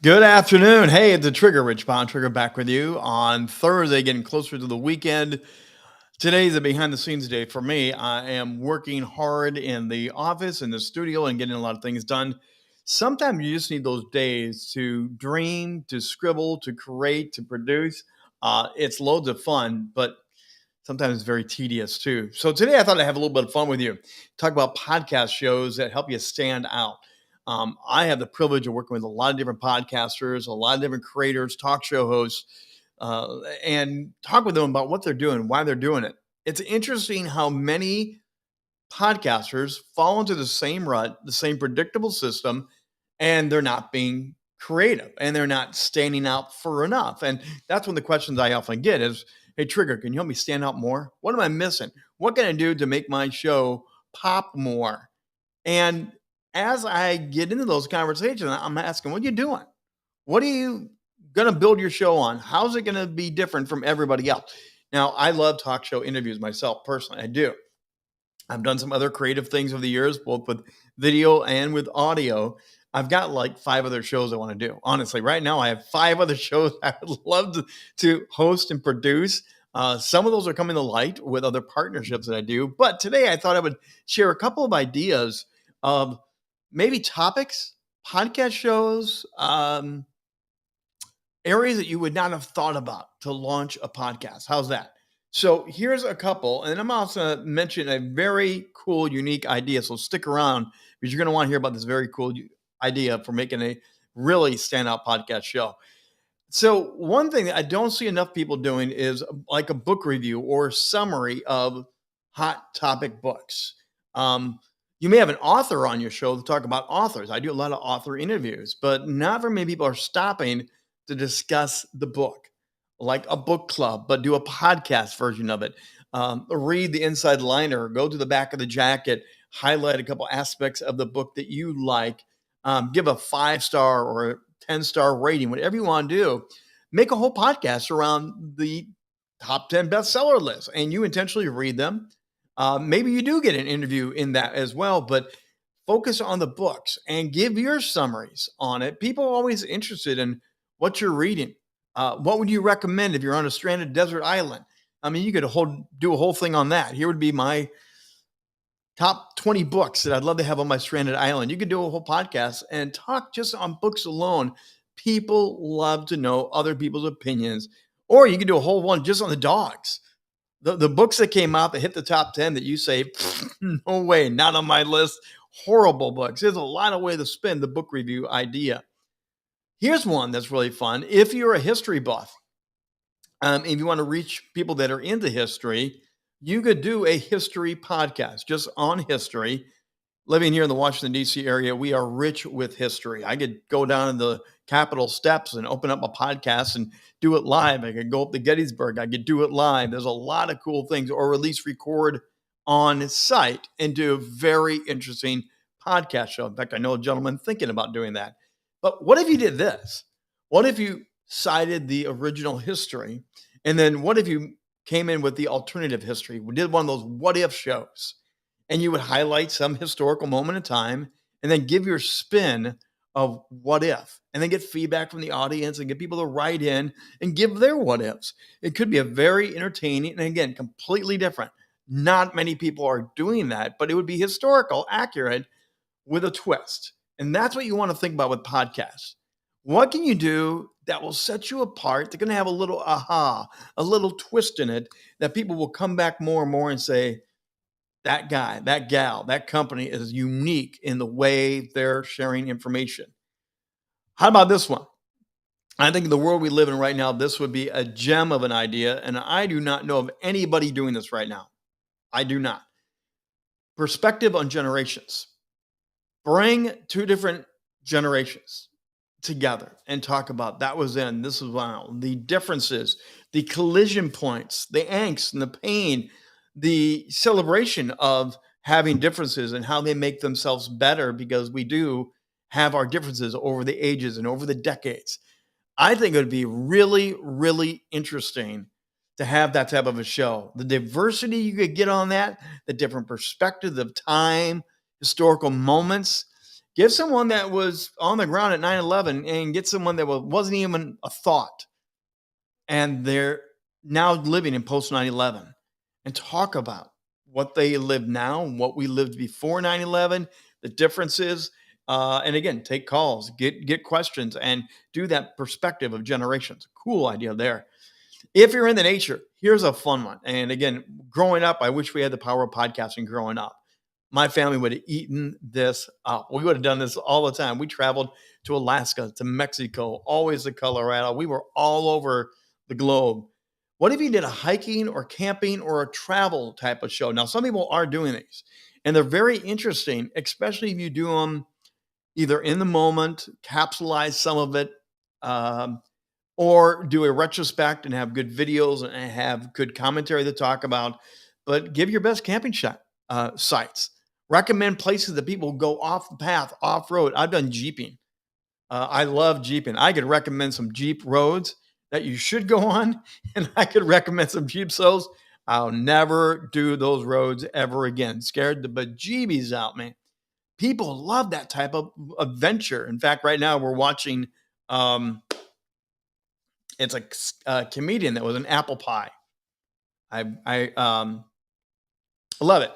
Good afternoon. Hey, it's the Trigger, Rich Bond Trigger back with you on Thursday, getting closer to the weekend. Today's a behind the scenes day for me. I am working hard in the office, in the studio, and getting a lot of things done. Sometimes you just need those days to dream, to scribble, to create, to produce. It's loads of fun, but sometimes it's very tedious too. So today I thought I'd have a little bit of fun with you. Talk about podcast shows that help you stand out. I have the privilege of working with a lot of different podcasters, a lot of different creators, talk show hosts, and talk with them about what they're doing, why they're doing it. It's interesting how many podcasters fall into the same rut, the same predictable system, and they're not being creative and they're not standing out for enough. And that's one of the questions I often get is, hey, Trigger, can you help me stand out more? What am I missing? What can I do to make my show pop more? And as I get into those conversations, I'm asking, what are you doing? What are you going to build your show on? How's it going to be different from everybody else? Now, I love talk show interviews myself personally. I do. I've done some other creative things over the years, both with video and with audio. I've got like five other shows I want to do. Honestly, right now I have five other shows I would love to host and produce. Some of those are coming to light with other partnerships that I do. But today I thought I would share a couple of ideas of maybe topics, podcast shows, areas that you would not have thought about to launch a podcast. How's that? So here's a couple, and I'm also going to mention a very cool, unique idea. So stick around because you're going to want to hear about this very cool idea for making a really standout podcast show. So one thing that I don't see enough people doing is like a book review or summary of hot topic books. You may have an author on your show to talk about authors. I do a lot of author interviews, but not very many people are stopping to discuss the book, like a book club, but do a podcast version of it. Read the inside liner, go to the back of the jacket, highlight a couple aspects of the book that you like, give a 5-star or a 10-star rating, whatever you want to do. Make a whole podcast around the top 10 bestseller list, and you intentionally read them. Maybe you do get an interview in that as well, but focus on the books and give your summaries on it. People are always interested in what you're reading. What would you recommend if you're on a stranded desert island? I mean, you could do a whole thing on that. Here would be my top 20 books that I'd love to have on my stranded island. You could do a whole podcast and talk just on books alone. People love to know other people's opinions. Or you could do a whole one just on the dogs. The books that came out that hit the top 10 that you say, no way, not on my list. Horrible books. There's a lot of way to spin the book review idea. Here's one that's really fun. If you're a history buff, if you want to reach people that are into history, you could do a history podcast just on history. Living here in the Washington, D.C. area, we are rich with history. I could go down in the Capitol steps and open up a podcast and do it live. I could go up to Gettysburg. I could do it live. There's a lot of cool things, or at least record on site and do a very interesting podcast show. In fact, I know a gentleman thinking about doing that. But what if you did this? What if you cited the original history? And then what if you came in with the alternative history? We did one of those what if shows. And you would highlight some historical moment in time and then give your spin of what if, and then get feedback from the audience and get people to write in and give their what ifs. It could be a very entertaining and, again, completely different. Not many people are doing that, but it would be historical, accurate with a twist. And that's what you want to think about with podcasts. What can you do that will set you apart? They're going to have a little aha, a little twist in it that people will come back more and more and say, that guy, that gal, that company is unique in the way they're sharing information. How about this one? I think in the world we live in right now, this would be a gem of an idea. And I do not know of anybody doing this right now. I do not. Perspective on generations. Bring two different generations together and talk about that was then, this is now, the differences, the collision points, the angst and the pain, the celebration of having differences and how they make themselves better because we do have our differences over the ages and over the decades. I think it would be really, really interesting to have that type of a show. The diversity you could get on that, the different perspectives of time, historical moments. Give someone that was on the ground at 9/11 and get someone that wasn't even a thought, and they're now living in post 9/11, and talk about what they live now and what we lived before 9/11, the differences. And again, take calls, get questions, and do that perspective of generations. Cool idea there. If you're in the nature, here's a fun one. And again, growing up, I wish we had the power of podcasting growing up. My family would have eaten this up. We would have done this all the time. We traveled to Alaska, to Mexico, always to Colorado. We were all over the globe. What if you did a hiking or camping or a travel type of show? Now, some people are doing these, and they're very interesting, especially if you do them either in the moment, capsulize some of it, um, or do a retrospect and have good videos and have good commentary to talk about. But give your best camping sites. Recommend places that people go off the path, off road. I've done jeeping. I love jeeping. I could recommend some jeep roads that you should go on, and I could recommend some jeep shows. I'll never do those roads ever again. Scared the bejeebies out, man. People love that type of adventure. In fact, right now we're watching. It's a comedian that was an apple pie. I love it.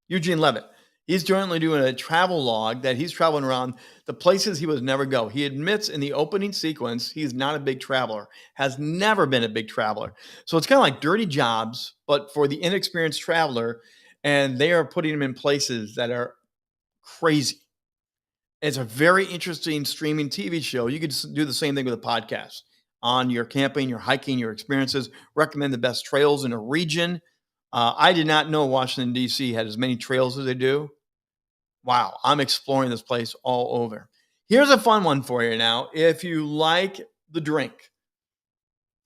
Eugene Levitt. He's jointly doing a travel log that he's traveling around the places he would never go. He admits in the opening sequence he's not a big traveler, has never been a big traveler. So it's kind of like Dirty Jobs, but for the inexperienced traveler, and they are putting him in places that are crazy. It's a very interesting streaming TV show. You could do the same thing with a podcast on your camping, your hiking, your experiences. Recommend the best trails in a region. I did not know Washington, D.C. had as many trails as they do. Wow, I'm exploring this place all over. Here's a fun one for you now. If you like the drink,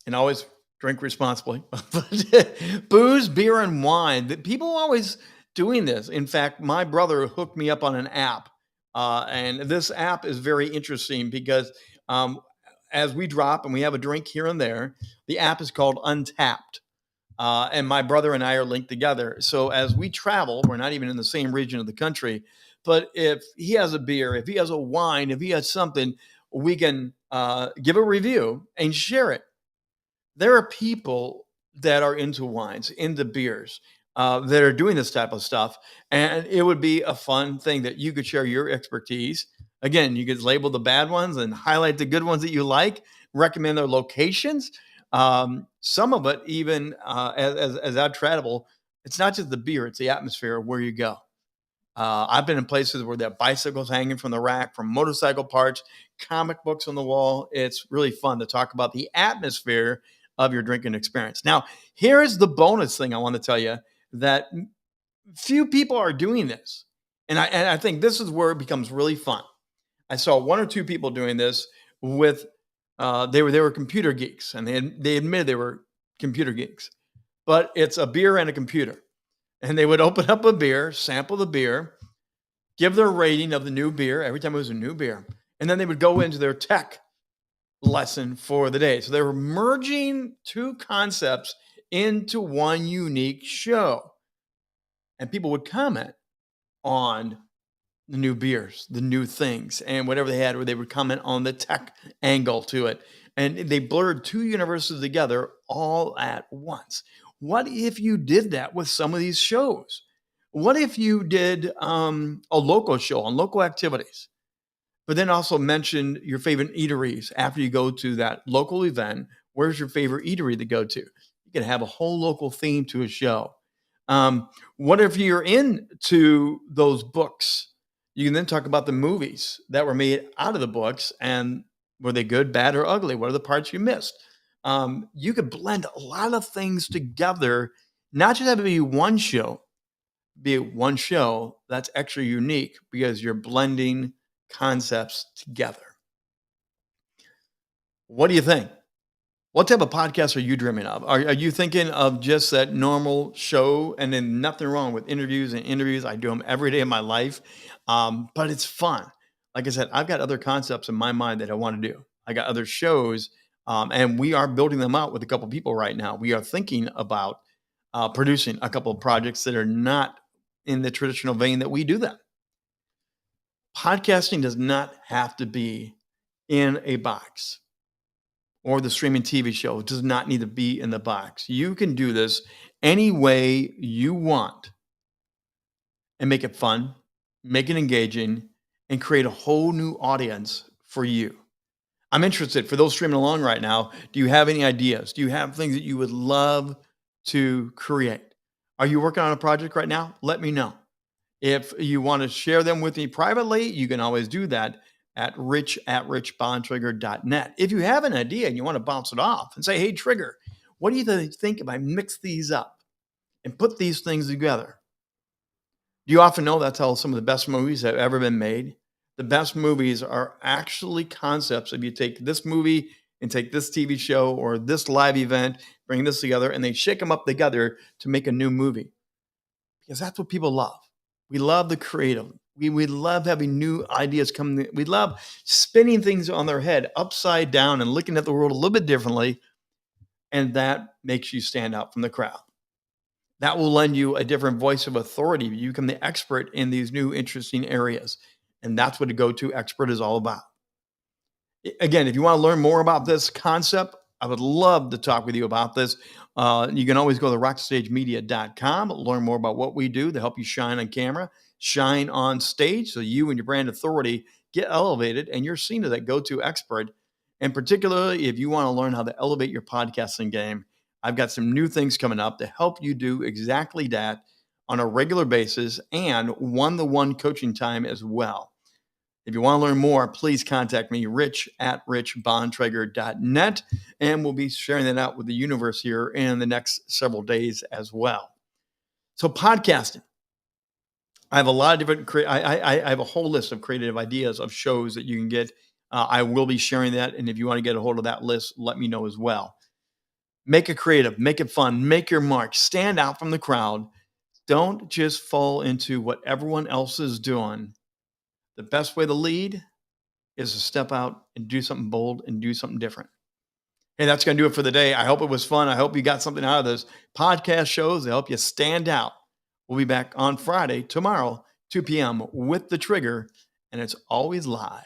and always drink responsibly, but booze, beer, and wine, people are always doing this. In fact, my brother hooked me up on an app. And this app is very interesting because as we drop and we have a drink here and there, the app is called Untapped. And my brother and I are linked together. So as we travel, we're not even in the same region of the country. But if he has a beer, if he has a wine, if he has something, we can give a review and share it. There are people that are into wines, into beers, that are doing this type of stuff. And it would be a fun thing that you could share your expertise. Again, you could label the bad ones and highlight the good ones that you like, recommend their locations. Some of it, even as I've traveled, it's not just the beer, it's the atmosphere of where you go. I've been in places where there are bicycles hanging from the rack, from motorcycle parts, comic books on the wall. It's really fun to talk about the atmosphere of your drinking experience. Now, here's the bonus thing I want to tell you that few people are doing this. And I think this is where it becomes really fun. I saw one or two people doing this with they were computer geeks, and they admitted they were computer geeks. But it's a beer and a computer. And they would open up a beer, sample the beer, give their rating of the new beer every time it was a new beer. And then they would go into their tech lesson for the day. So they were merging two concepts into one unique show. And people would comment on the new beers, the new things, and whatever they had, where they would comment on the tech angle to it. And they blurred two universes together all at once. What if you did that with some of these shows? What if you did a local show on local activities, but then also mentioned your favorite eateries after you go to that local event? Where's your favorite eatery to go to? You can have a whole local theme to a show. What if you're into those books? You can then talk about the movies that were made out of the books, and were they good, bad, or ugly? What are the parts you missed? You could blend a lot of things together, not just have it be one show that's extra unique because you're blending concepts together. What do you think? What type of podcast are you dreaming of? Are you thinking of just that normal show, and then nothing wrong with interviews and interviews? I do them every day of my life, but it's fun. Like I said, I've got other concepts in my mind that I want to do. I got other shows, and we are building them out with a couple people right now. We are thinking about producing a couple of projects that are not in the traditional vein that we do them. Podcasting does not have to be in a box, or the streaming TV show does not need to be in the box. You can do this any way you want and make it fun, make it engaging, and create a whole new audience for you. I'm interested for those streaming along right now. Do you have any ideas? Do you have things that you would love to create? Are you working on a project right now? Let me know. If you want to share them with me privately, you can always do that at rich@richbondtrigger.net. If you have an idea and you want to bounce it off and say, hey, Trigger, what do you think if I mix these up and put these things together? Do you often know that's how some of the best movies have ever been made? The best movies are actually concepts. If you take this movie and take this TV show or this live event, bring this together, and they shake them up together to make a new movie, because that's what people love. We love the creative. We love having new ideas come. We love spinning things on their head upside down and looking at the world a little bit differently. And that makes you stand out from the crowd. That will lend you a different voice of authority. You become the expert in these new interesting areas. And that's what a go-to expert is all about. Again, if you want to learn more about this concept, I would love to talk with you about this. You can always go to rockstagemedia.com, learn more about what we do to help you shine on camera, shine on stage, so you and your brand authority get elevated and you're seen as that go-to expert. And particularly if you want to learn how to elevate your podcasting game, I've got some new things coming up to help you do exactly that on a regular basis and one-to-one coaching time as well. If you want to learn more, please contact me, rich@richbondtrigger.net, and we'll be sharing that out with the universe here in the next several days as well. So podcasting, I have a lot of different, I have a whole list of creative ideas of shows that you can get. I will be sharing that, and if you want to get a hold of that list, let me know as well. Make it creative, make it fun, make your mark, stand out from the crowd. Don't just fall into what everyone else is doing. The best way to lead is to step out and do something bold and do something different. Hey, that's going to do it for the day. I hope it was fun. I hope you got something out of this podcast shows to help you stand out. We'll be back on Friday, tomorrow, 2 p.m. with The Trigger, and it's always live.